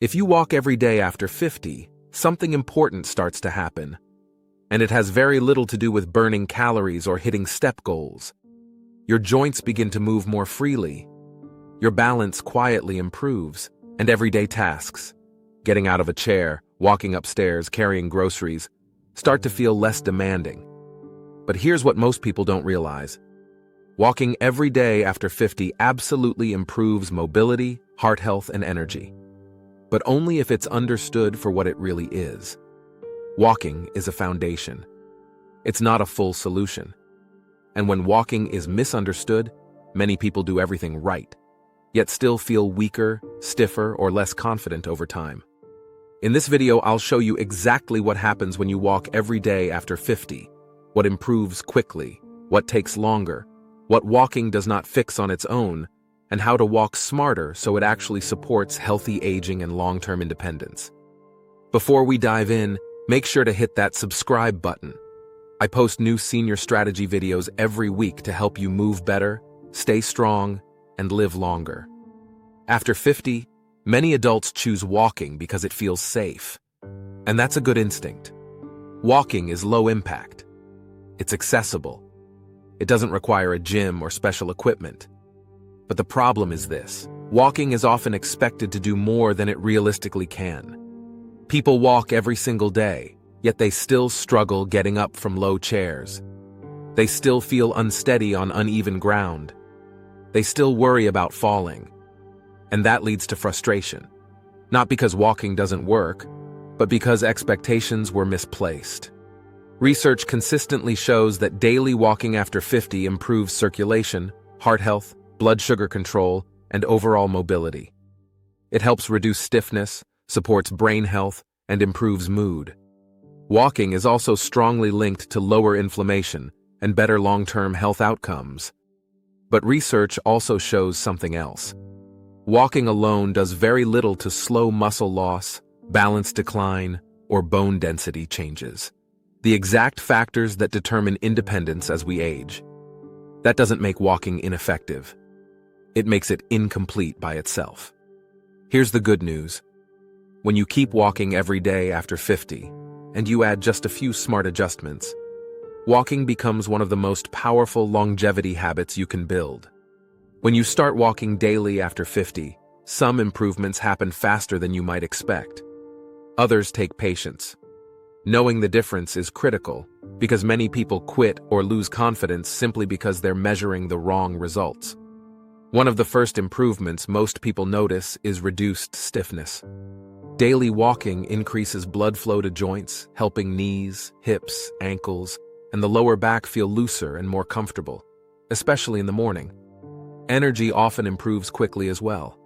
If you walk every day after 50, something important starts to happen. And it has very little to do with burning calories or hitting step goals. Your joints begin to move more freely. Your balance quietly improves, and everyday tasks, getting out of a chair, walking upstairs, carrying groceries, start to feel less demanding. But here's what most people don't realize. Walking every day after 50 absolutely improves mobility, heart health, and energy. But only if it's understood for what it really is. Walking is a foundation. It's not a full solution. And when walking is misunderstood, many people do everything right, yet still feel weaker, stiffer, or less confident over time. In this video, I'll show you exactly what happens when you walk every day after 50, what improves quickly, what takes longer, what walking does not fix on its own, and how to walk smarter so it actually supports healthy aging and long-term independence. Before we dive in, make sure to hit that subscribe button. I post new senior strategy videos every week to help you move better, stay strong, and live longer. After 50, many adults choose walking because it feels safe. And that's a good instinct. Walking is low impact. It's accessible. It doesn't require a gym or special equipment. But the problem is this: walking is often expected to do more than it realistically can. People walk every single day, yet they still struggle getting up from low chairs. They still feel unsteady on uneven ground. They still worry about falling. And that leads to frustration. Not because walking doesn't work, but because expectations were misplaced. Research consistently shows that daily walking after 50 improves circulation, heart health, blood sugar control, and overall mobility. It helps reduce stiffness, supports brain health, and improves mood. Walking is also strongly linked to lower inflammation and better long-term health outcomes. But research also shows something else. Walking alone does very little to slow muscle loss, balance decline, or bone density changes, the exact factors that determine independence as we age. That doesn't make walking ineffective. It makes it incomplete by itself. Here's the good news. When you keep walking every day after 50, and you add just a few smart adjustments, walking becomes one of the most powerful longevity habits you can build. When you start walking daily after 50, some improvements happen faster than you might expect. Others take patience. Knowing the difference is critical, because many people quit or lose confidence simply because they're measuring the wrong results. One of the first improvements most people notice is reduced stiffness. Daily walking increases blood flow to joints, helping knees, hips, ankles, and the lower back feel looser and more comfortable, especially in the morning. Energy often improves quickly as well.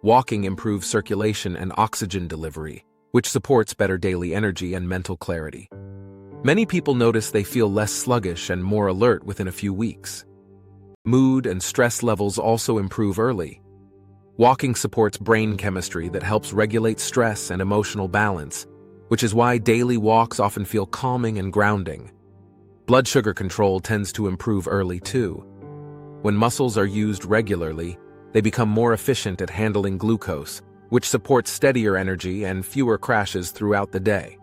Walking improves circulation and oxygen delivery, which supports better daily energy and mental clarity. Many people notice they feel less sluggish and more alert within a few weeks. Mood and stress levels also improve early. Walking supports brain chemistry that helps regulate stress and emotional balance, which is why daily walks often feel calming and grounding. Blood sugar control tends to improve early too. When muscles are used regularly, they become more efficient at handling glucose, which supports steadier energy and fewer crashes throughout the day.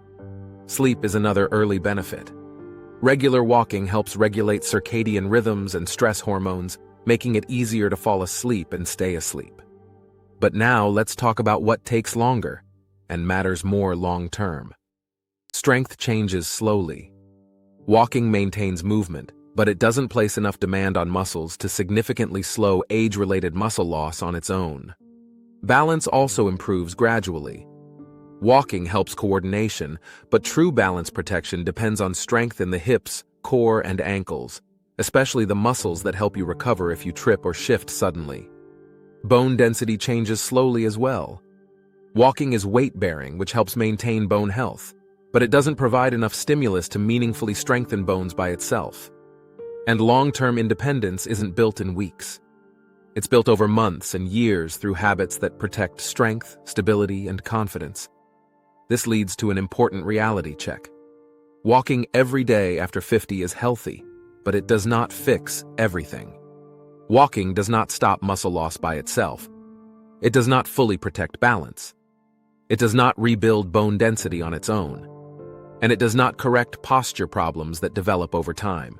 Sleep is another early benefit. Regular walking helps regulate circadian rhythms and stress hormones, making it easier to fall asleep and stay asleep. But now let's talk about what takes longer and matters more long-term. Strength changes slowly. Walking maintains movement, but it doesn't place enough demand on muscles to significantly slow age-related muscle loss on its own. Balance also improves gradually. Walking helps coordination, but true balance protection depends on strength in the hips, core, and ankles, especially the muscles that help you recover if you trip or shift suddenly. Bone density changes slowly as well. Walking is weight-bearing, which helps maintain bone health, but it doesn't provide enough stimulus to meaningfully strengthen bones by itself. And long-term independence isn't built in weeks. It's built over months and years through habits that protect strength, stability, and confidence. This leads to an important reality check. Walking every day after 50 is healthy, but it does not fix everything. Walking does not stop muscle loss by itself. It does not fully protect balance. It does not rebuild bone density on its own, and it does not correct posture problems that develop over time.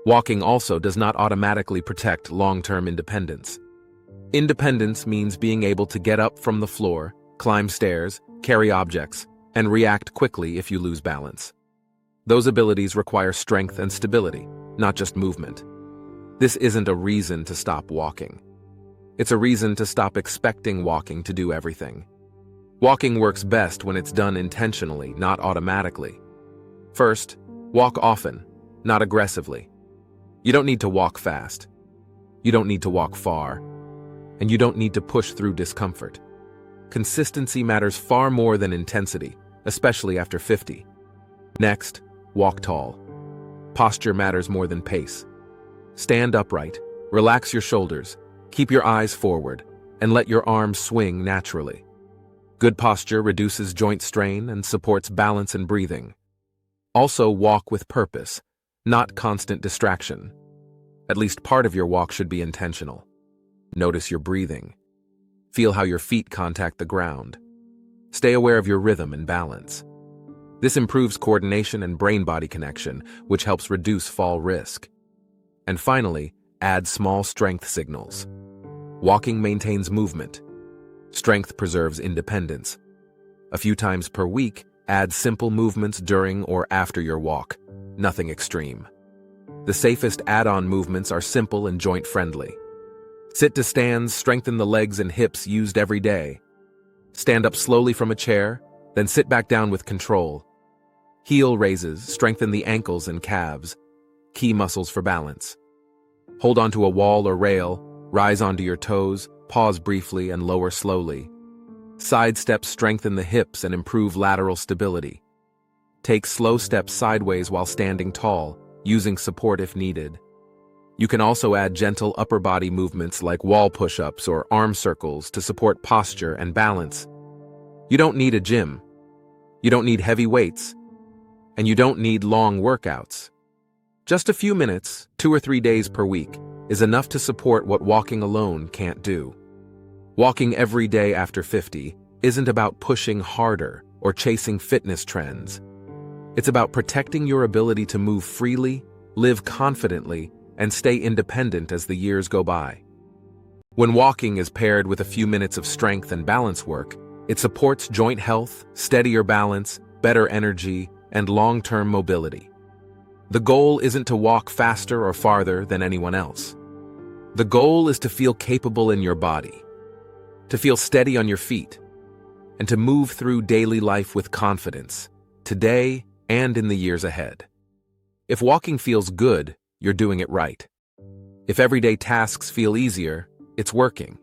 Walking also does not automatically protect long-term independence. Independence means being able to get up from the floor, climb stairs, carry objects, and react quickly if you lose balance. Those abilities require strength and stability, not just movement. This isn't a reason to stop walking. It's a reason to stop expecting walking to do everything. Walking works best when it's done intentionally, not automatically. First, walk often, not aggressively. You don't need to walk fast. You don't need to walk far. And you don't need to push through discomfort. Consistency matters far more than intensity, especially after 50. Next, walk tall. Posture matters more than pace. Stand upright, relax your shoulders, keep your eyes forward, and let your arms swing naturally. Good posture reduces joint strain and supports balance and breathing. Also, walk with purpose, not constant distraction. At least part of your walk should be intentional. Notice your breathing. Feel how your feet contact the ground. Stay aware of your rhythm and balance. This improves coordination and brain-body connection, which helps reduce fall risk. And finally, add small strength signals. Walking maintains movement. Strength preserves independence. A few times per week, add simple movements during or after your walk. Nothing extreme. The safest add-on movements are simple and joint-friendly. Sit to stands strengthen the legs and hips used every day. Stand up slowly from a chair, then sit back down with control. Heel raises strengthen the ankles and calves, key muscles for balance. Hold onto a wall or rail, rise onto your toes, pause briefly and lower slowly. Side steps strengthen the hips and improve lateral stability. Take slow steps sideways while standing tall, using support if needed. You can also add gentle upper body movements like wall push-ups or arm circles to support posture and balance. You don't need a gym. You don't need heavy weights. And you don't need long workouts. Just a few minutes, 2 or 3 days per week, is enough to support what walking alone can't do. Walking every day after 50 isn't about pushing harder or chasing fitness trends. It's about protecting your ability to move freely, live confidently, and stay independent as the years go by. When walking is paired with a few minutes of strength and balance work, it supports joint health, steadier balance, better energy, and long-term mobility. The goal isn't to walk faster or farther than anyone else. The goal is to feel capable in your body, to feel steady on your feet, and to move through daily life with confidence, today and in the years ahead. If walking feels good, you're doing it right. If everyday tasks feel easier, it's working.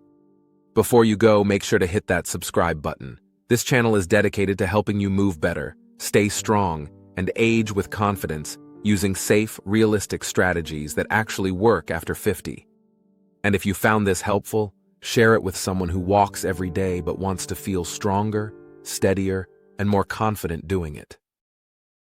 Before you go, make sure to hit that subscribe button. This channel is dedicated to helping you move better, stay strong, and age with confidence using safe, realistic strategies that actually work after 50. And if you found this helpful, share it with someone who walks every day but wants to feel stronger, steadier, and more confident doing it.